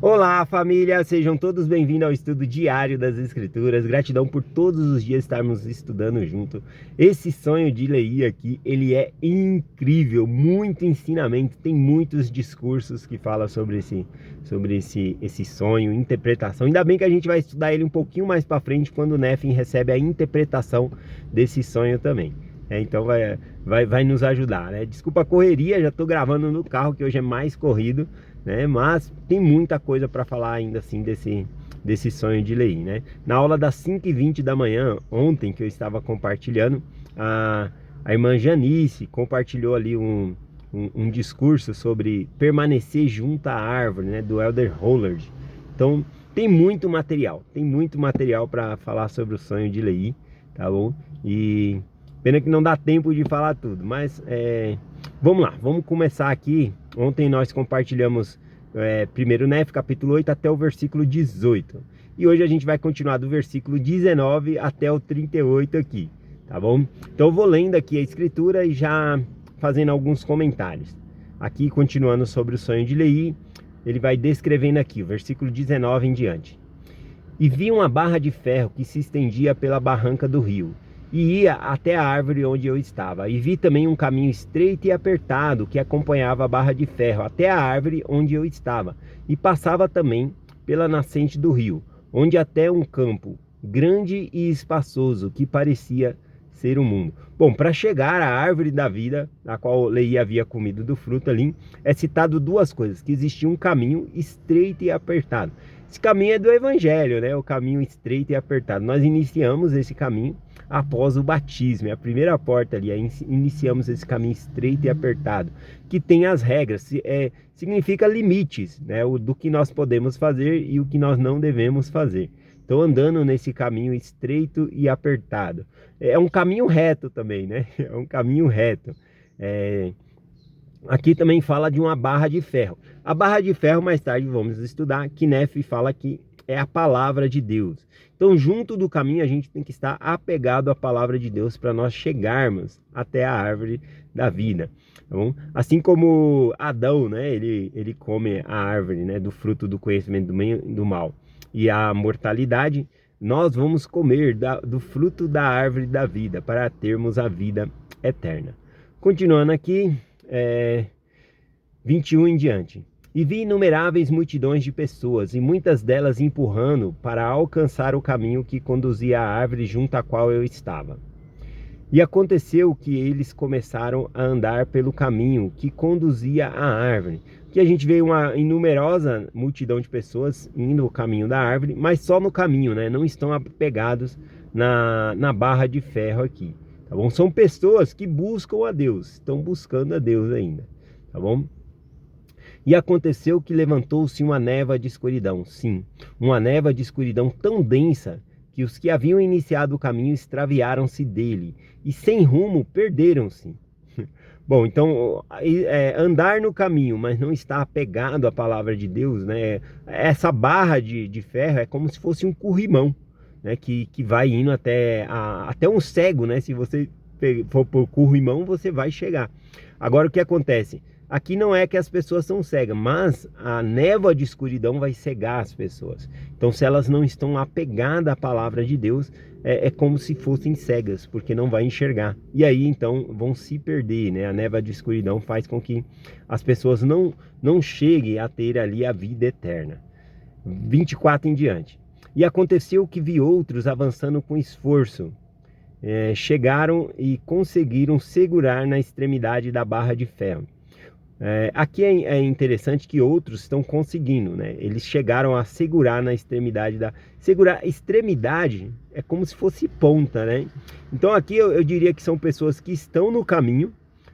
Olá, família! Sejam todos bem-vindos ao estudo diário das Escrituras. Gratidão por todos os dias estarmos estudando junto. Esse sonho de Leí aqui, ele é incrível, muito ensinamento, tem muitos discursos que falam sobre esse sonho, interpretação. Ainda bem que a gente vai estudar ele um pouquinho mais para frente, quando o Nefim recebe a interpretação desse sonho também. Então vai nos ajudar, né? Desculpa a correria, já estou gravando no carro, que hoje é mais corrido, né? Mas tem muita coisa para falar ainda assim desse sonho de Leí, né? Na aula das 5h20 da manhã, ontem, que eu estava compartilhando, a irmã Janice compartilhou ali um discurso sobre permanecer junto à árvore, né? Do Elder Hollard. Então tem muito material para falar sobre o sonho de Leí, tá bom? E pena que não dá tempo de falar tudo, mas vamos lá, vamos começar aqui. Ontem nós compartilhamos primeiro Nefim, capítulo 8 até o versículo 18. E hoje a gente vai continuar do versículo 19 até o 38 aqui, tá bom? Então eu vou lendo aqui a escritura e já fazendo alguns comentários. Aqui, continuando sobre o sonho de Leí, ele vai descrevendo aqui, o versículo 19 em diante. E vi uma barra de ferro que se estendia pela barranca do rio, e ia até a árvore onde eu estava. E vi também um caminho estreito e apertado que acompanhava a barra de ferro até a árvore onde eu estava, e passava também pela nascente do rio, onde até um campo grande e espaçoso que parecia ser o mundo. Bom, para chegar à árvore da vida, a qual Leí havia comido do fruto ali, é citado duas coisas: que existia um caminho estreito e apertado. Esse caminho é do evangelho, né? O caminho estreito e apertado. Nós iniciamos esse caminho após o batismo, é a primeira porta ali. Iniciamos esse caminho estreito e apertado, que tem as regras, significa limites, né? Do que nós podemos fazer e o que nós não devemos fazer. Então, andando nesse caminho estreito e apertado. É um caminho reto também, né? É um caminho reto. Aqui também fala de uma barra de ferro. A barra de ferro, mais tarde vamos estudar, que Nefim fala que é a palavra de Deus. Então, junto do caminho, a gente tem que estar apegado à palavra de Deus para nós chegarmos até a árvore da vida. Tá bom? Assim como Adão, né? Ele come a árvore, né? Do fruto do conhecimento do bem e do mal, e a mortalidade, nós vamos comer do fruto da árvore da vida para termos a vida eterna. Continuando aqui, 21 em diante. E vi inumeráveis multidões de pessoas, e muitas delas empurrando para alcançar o caminho que conduzia à árvore junto à qual eu estava. E aconteceu que eles começaram a andar pelo caminho que conduzia à árvore. Que a gente vê uma inumerosa multidão de pessoas indo o caminho da árvore, mas só no caminho, né? Não estão apegados na barra de ferro aqui, tá bom? São pessoas que buscam a Deus, estão buscando a Deus ainda, tá bom? E aconteceu que levantou-se uma névoa de escuridão, sim, uma névoa de escuridão tão densa que os que haviam iniciado o caminho extraviaram-se dele, e sem rumo perderam-se. Bom, então andar no caminho, mas não estar apegado à palavra de Deus, né? Essa barra de ferro é como se fosse um corrimão, né? Que vai indo até um cego, né? Se você for por corrimão, você vai chegar. Agora, o que acontece? Aqui não é que as pessoas são cegas, mas a névoa de escuridão vai cegar as pessoas. Então, se elas não estão apegadas à palavra de Deus, é como se fossem cegas, porque não vai enxergar. E aí, então, vão se perder, né? A névoa de escuridão faz com que as pessoas não cheguem a ter ali a vida eterna. 24 em diante. E aconteceu que vi outros avançando com esforço. Chegaram e conseguiram segurar na extremidade da barra de ferro. Aqui é interessante que outros estão conseguindo, né? Eles chegaram a segurar na extremidade segurar extremidade é como se fosse ponta, né? Então aqui eu diria que são pessoas que estão no caminho,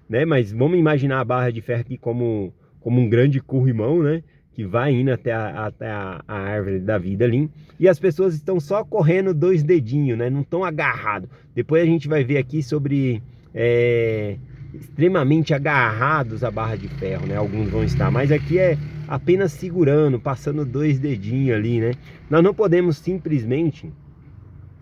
né? Mas vamos imaginar a barra de ferro aqui como um grande corrimão, né? Que vai indo até a árvore da vida ali. E as pessoas estão só correndo 2 dedinhos, né? Não estão agarrados. Depois a gente vai ver aqui sobre extremamente agarrados à barra de ferro, né? Alguns vão estar, mas aqui é apenas segurando, passando 2 dedinhos ali, né? Nós não podemos simplesmente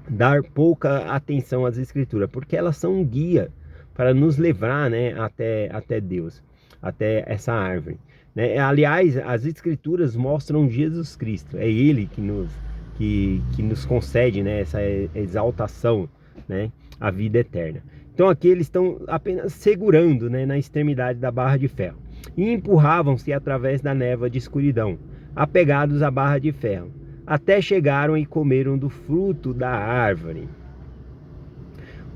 dar pouca atenção às escrituras, porque elas são um guia para nos levar, né, até Deus, até essa árvore. né? Aliás, as escrituras mostram Jesus Cristo, é Ele que nos concede, né, essa exaltação, né, a vida eterna. Então aqui eles estão apenas segurando, né, na extremidade da barra de ferro e empurravam-se através da névoa de escuridão, apegados à barra de ferro, até chegaram e comeram do fruto da árvore.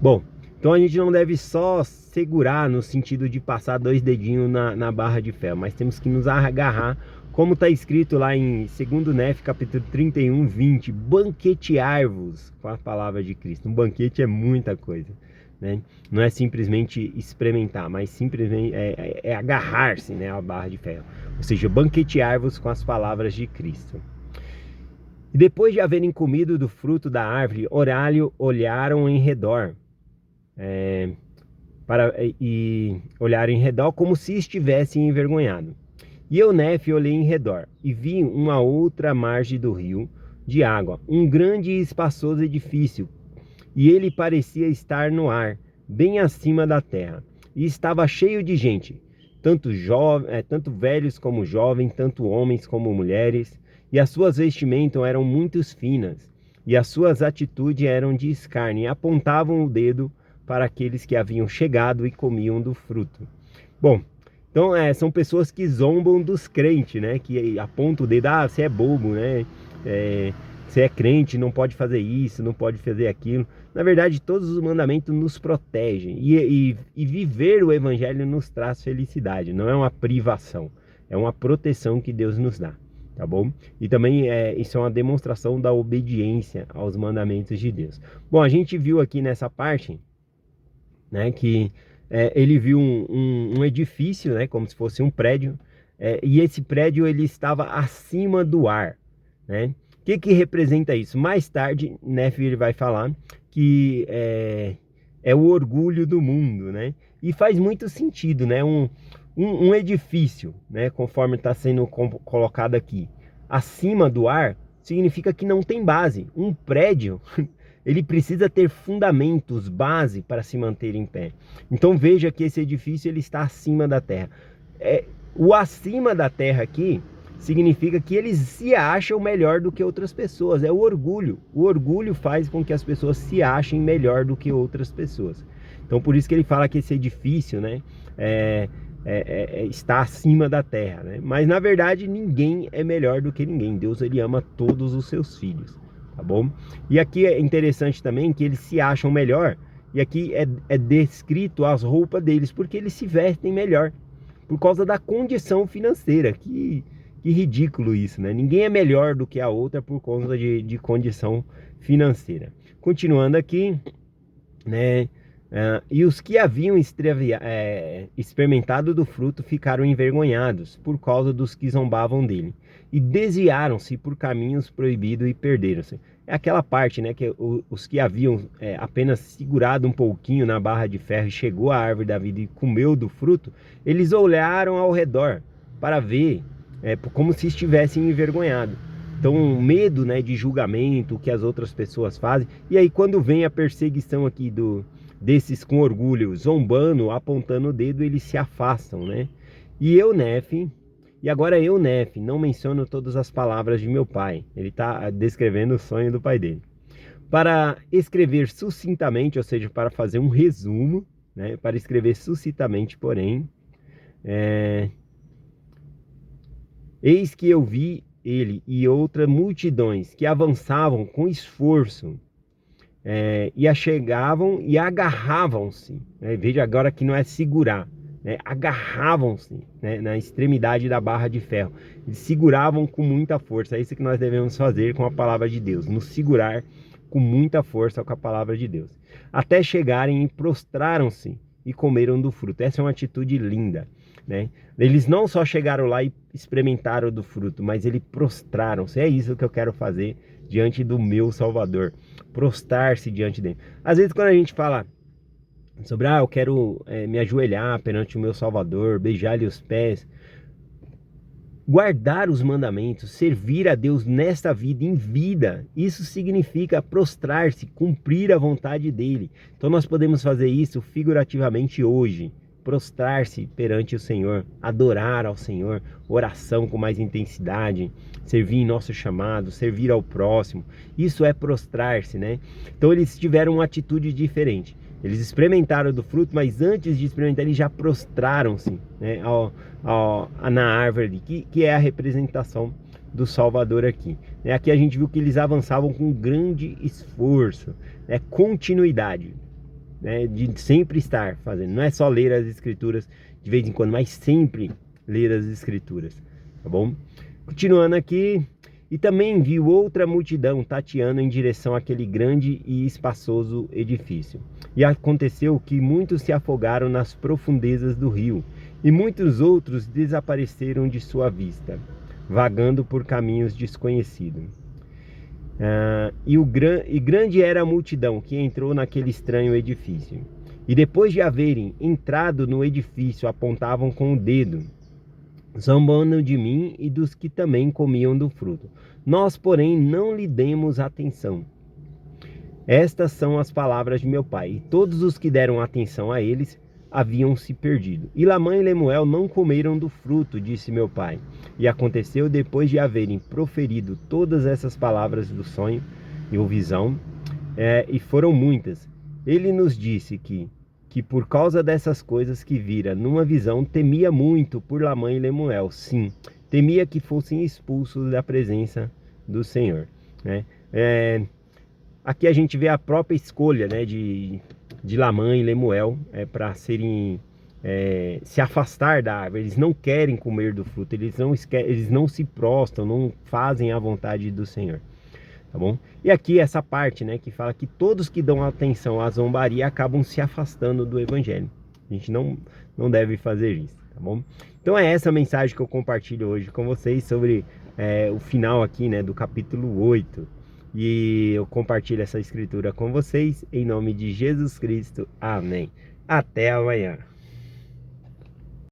Bom, então a gente não deve só segurar no sentido de passar 2 dedinhos na barra de ferro, mas temos que nos agarrar, como está escrito lá em 2 Nef, capítulo 31, 20, banquetear-vos com a palavra de Cristo. Um banquete é muita coisa, né? Não é simplesmente experimentar, mas simplesmente é agarrar-se, né, à barra de ferro. Ou seja, banquetear-vos com as palavras de Cristo. E depois de haverem comido do fruto da árvore, olharam em redor, olharam em redor como se estivessem envergonhados. E eu, Nef, olhei em redor e vi uma outra margem do rio de água, um grande e espaçoso edifício, e ele parecia estar no ar, bem acima da terra, e estava cheio de gente, tanto velhos como jovens, tanto homens como mulheres, e as suas vestimentas eram muito finas, e as suas atitudes eram de escárnio, e apontavam o dedo para aqueles que haviam chegado e comiam do fruto. Bom, então são pessoas que zombam dos crentes, né? Que apontam o dedo, você é bobo, né? Você é crente, não pode fazer isso, não pode fazer aquilo. Na verdade, todos os mandamentos nos protegem. E viver o evangelho nos traz felicidade, não é uma privação. É uma proteção que Deus nos dá, tá bom? E também isso é uma demonstração da obediência aos mandamentos de Deus. Bom, a gente viu aqui nessa parte, né, que ele viu um edifício, né, como se fosse um prédio, e esse prédio ele estava acima do ar, né? O que representa isso? Mais tarde, Nef ele vai falar que é o orgulho do mundo, né? E faz muito sentido, né? Um edifício, né, conforme está sendo colocado aqui, acima do ar, significa que não tem base. Um prédio ele precisa ter fundamentos, base para se manter em pé. Então veja que esse edifício ele está acima da terra. O acima da terra aqui significa que eles se acham melhor do que outras pessoas. É o orgulho. O orgulho faz com que as pessoas se achem melhor do que outras pessoas. Então por isso que ele fala que esse edifício, né, está acima da terra, né? Mas na verdade ninguém é melhor do que ninguém. Deus ele ama todos os seus filhos. Tá bom? E aqui é interessante também que eles se acham melhor. E aqui é descrito as roupas deles, porque eles se vestem melhor por causa da condição financeira. Que ridículo isso, né? Ninguém é melhor do que a outra por conta de condição financeira. Continuando aqui, né? E os que haviam experimentado do fruto ficaram envergonhados por causa dos que zombavam dele, e desviaram-se por caminhos proibidos e perderam-se. É aquela parte, né, que os que haviam apenas segurado um pouquinho na barra de ferro e chegou à árvore da vida e comeu do fruto, eles olharam ao redor para ver como se estivessem envergonhados. Então, medo, né, de julgamento, o que as outras pessoas fazem. E aí quando vem a perseguição aqui desses com orgulho, zombando, apontando o dedo, eles se afastam, né? E eu, Nef, não menciono todas as palavras de meu pai. Ele está descrevendo o sonho do pai dele. Para escrever sucintamente, ou seja, para fazer um resumo, né? Para escrever sucintamente, porém, eis que eu vi ele e outras multidões que avançavam com esforço, e achegavam e agarravam-se, né? Veja agora que não é segurar, né? Agarravam-se, né, na extremidade da barra de ferro. Eles seguravam com muita força. É isso que nós devemos fazer com a palavra de Deus, nos segurar com muita força com a palavra de Deus, até chegarem e prostraram-se e comeram do fruto. Essa é uma atitude linda, né? Eles não só chegaram lá e experimentaram do fruto, mas eles prostraram-se. É isso que eu quero fazer diante do meu Salvador, prostrar-se diante dele. Às vezes quando a gente fala sobre, eu quero me ajoelhar perante o meu Salvador, beijar-lhe os pés, guardar os mandamentos, servir a Deus nesta vida, em vida, isso significa prostrar-se, cumprir a vontade dele. Então nós podemos fazer isso figurativamente hoje, prostrar-se perante o Senhor, adorar ao Senhor, oração com mais intensidade, servir em nosso chamado, servir ao próximo. Isso é prostrar-se, né? Então eles tiveram uma atitude diferente. Eles experimentaram do fruto, mas antes de experimentar, eles já prostraram-se, né, na árvore, que é a representação do Salvador aqui. Aqui a gente viu que eles avançavam com grande esforço, continuidade, né, de sempre estar fazendo. Não é só ler as Escrituras de vez em quando, mas sempre ler as Escrituras, tá bom? Continuando aqui, e também viu outra multidão tateando em direção àquele grande e espaçoso edifício. E aconteceu que muitos se afogaram nas profundezas do rio, e muitos outros desapareceram de sua vista, vagando por caminhos desconhecidos. E grande era a multidão que entrou naquele estranho edifício. E depois de haverem entrado no edifício, apontavam com o dedo, zombando de mim e dos que também comiam do fruto. Nós, porém, não lhe demos atenção. Estas são as palavras de meu pai. E todos os que deram atenção a eles haviam se perdido. E Lamã e Lemuel não comeram do fruto, disse meu pai. E aconteceu, depois de haverem proferido todas essas palavras do sonho e ou visão, e foram muitas, ele nos disse que por causa dessas coisas que vira numa visão, temia muito por Lamã e Lemuel. Sim, temia que fossem expulsos da presença do Senhor, né? Aqui a gente vê a própria escolha, né, de Lamã e Lemuel para serem se afastar da árvore. Eles não querem comer do fruto, eles não se prostram, não fazem a vontade do Senhor, tá bom? E aqui essa parte, né, que fala que todos que dão atenção à zombaria acabam se afastando do evangelho. A gente não deve fazer isso, tá bom? Então é essa mensagem que eu compartilho hoje com vocês sobre o final aqui, né, do capítulo 8. E eu compartilho essa escritura com vocês em nome de Jesus Cristo. Amém. Até amanhã.